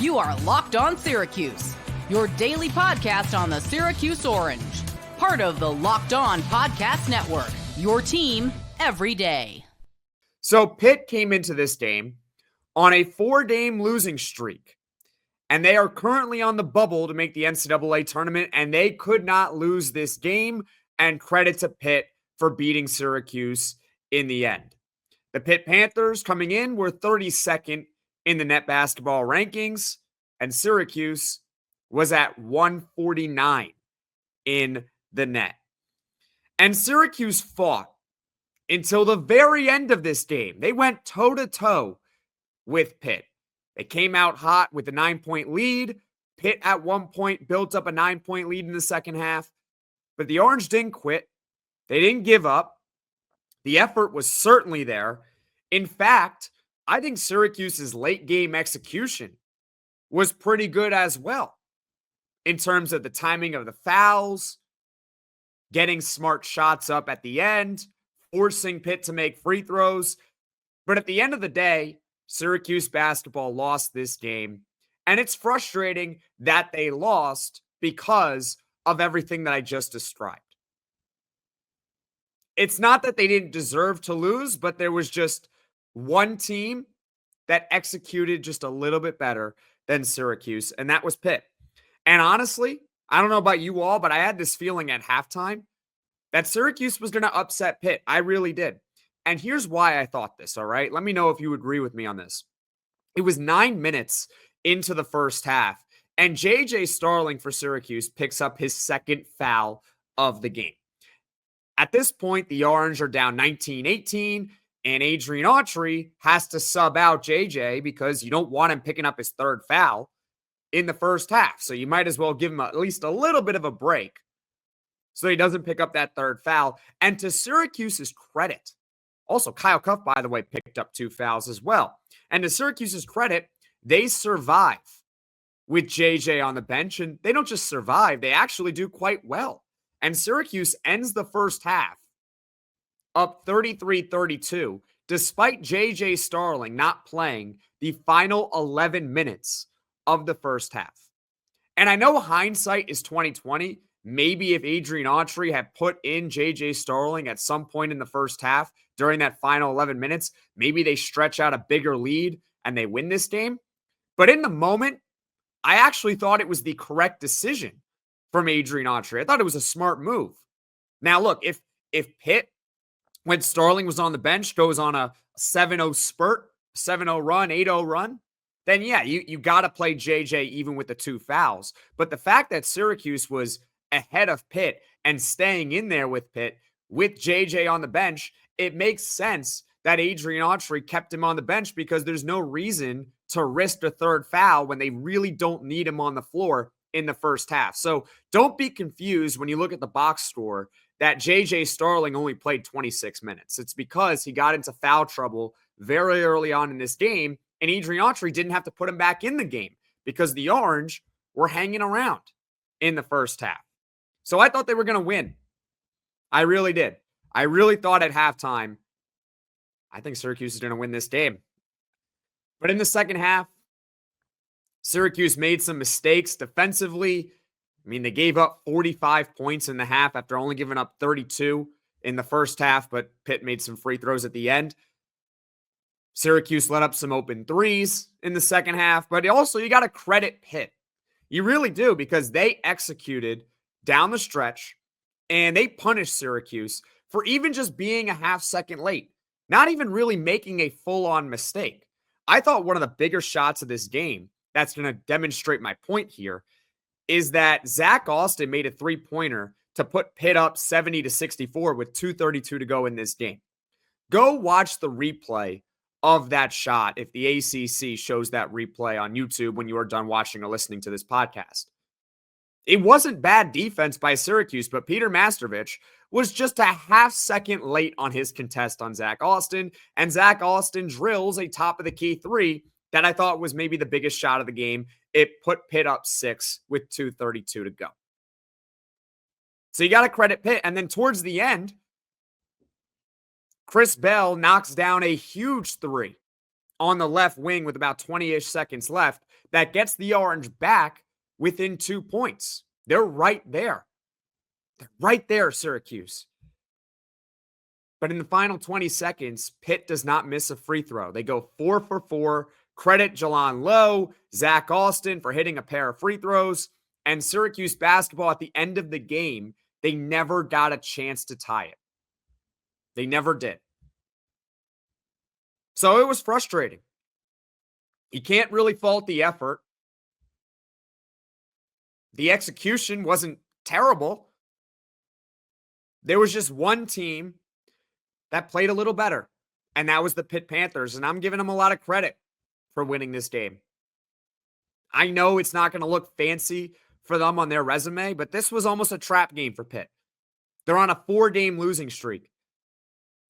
You are Locked On Syracuse, your daily podcast on the Syracuse Orange. Part of the Locked On Podcast Network, your team every day. So Pitt came into this game on a 4-game losing streak, and they are currently on the bubble to make the NCAA tournament, and they could not lose this game, and credit to Pitt for beating Syracuse in the end. The Pitt Panthers coming in were 32nd in the net basketball rankings, and Syracuse was at 149 in the net. And Syracuse fought until the very end of this game. They went toe-to-toe with Pitt. They came out hot with a 9-point lead. Pitt at one point built up a 9-point lead in the second half. But the Orange didn't quit. They didn't give up. The effort was certainly there. In fact, I think Syracuse's late game execution was pretty good as well in terms of the timing of the fouls, getting smart shots up at the end, forcing Pitt to make free throws. But at the end of the day, Syracuse basketball lost this game. And it's frustrating that they lost because of everything that I just described. It's not that they didn't deserve to lose, but there was just one team that executed just a little bit better than Syracuse, and that was Pitt. And honestly, I don't know about you all, but I had this feeling at halftime that Syracuse was going to upset Pitt. I really did. And here's why I thought this, all right? Let me know if you agree with me on this. It was 9 minutes into the first half, and J.J. Starling for Syracuse picks up his second foul of the game. At this point, the Orange are down 19-18, and Adrian Autry has to sub out JJ because you don't want him picking up his third foul in the first half. So you might as well give him at least a little bit of a break so he doesn't pick up that third foul. And to Syracuse's credit, also Kyle Cuff, by the way, picked up 2 fouls as well. And to Syracuse's credit, they survive with JJ on the bench. And they don't just survive, they actually do quite well. And Syracuse ends the first half up 33-32, despite J.J. Starling not playing the final 11 minutes of the first half. And I know hindsight is 2020. Maybe if Adrian Autry had put in J.J. Starling at some point in the first half during that final 11 minutes, maybe they stretch out a bigger lead and they win this game. But in the moment, I actually thought it was the correct decision from Adrian Autry. I thought it was a smart move. Now, look, if Pitt, when Starling was on the bench, goes on a 7-0 spurt, 7-0 run, 8-0 run, then yeah, you got to play JJ even with the 2 fouls. But the fact that Syracuse was ahead of Pitt and staying in there with Pitt with JJ on the bench, it makes sense that Adrian Autry kept him on the bench because there's no reason to risk a third foul when they really don't need him on the floor in the first half. So don't be confused when you look at the box score that J.J. Starling only played 26 minutes. It's because he got into foul trouble very early on in this game, and Adrian Autry didn't have to put him back in the game because the Orange were hanging around in the first half. So I thought they were going to win. I really did. I really thought at halftime, I think Syracuse is going to win this game. But in the second half, Syracuse made some mistakes defensively. I mean, they gave up 45 points in the half after only giving up 32 in the first half, but Pitt made some free throws at the end. Syracuse let up some open threes in the second half, but also you got to credit Pitt. You really do, because they executed down the stretch and they punished Syracuse for even just being a half second late, not even really making a full-on mistake. I thought one of the bigger shots of this game that's going to demonstrate my point here is that Zach Austin made a 3-pointer to put Pitt up 70-64 with 2:32 to go in this game. Go watch the replay of that shot if the ACC shows that replay on YouTube when you are done watching or listening to this podcast. It wasn't bad defense by Syracuse, but Peter Mastervich was just a half second late on his contest on Zach Austin, and Zach Austin drills a top-of-the-key 3 that I thought was maybe the biggest shot of the game. It put Pitt up 6 with 2:32 to go. So you got to credit Pitt. And then towards the end, Chris Bell knocks down a huge 3 on the left wing with about 20-ish seconds left that gets the Orange back within 2 points. They're right there. They're right there, Syracuse. But in the final 20 seconds, Pitt does not miss a free throw. They go 4 for 4. Credit Jaland Lowe, Zach Alston for hitting a pair of free throws. And Syracuse basketball at the end of the game, they never got a chance to tie it. They never did. So it was frustrating. You can't really fault the effort. The execution wasn't terrible. There was just one team that played a little better, and that was the Pitt Panthers, and I'm giving them a lot of credit for winning this game. I know it's not going to look fancy for them on their resume, but this was almost a trap game for Pitt. They're on a 4-game losing streak.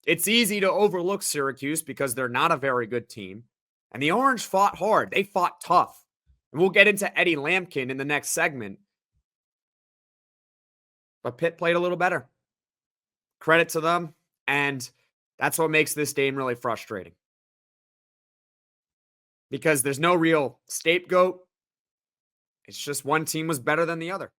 It's easy to overlook Syracuse because they're not a very good team, and the Orange fought hard. They fought tough, and we'll get into Eddie Lampkin in the next segment, but Pitt played a little better. Credit to them. And that's what makes this game really frustrating. Because there's no real scapegoat. It's just one team was better than the other.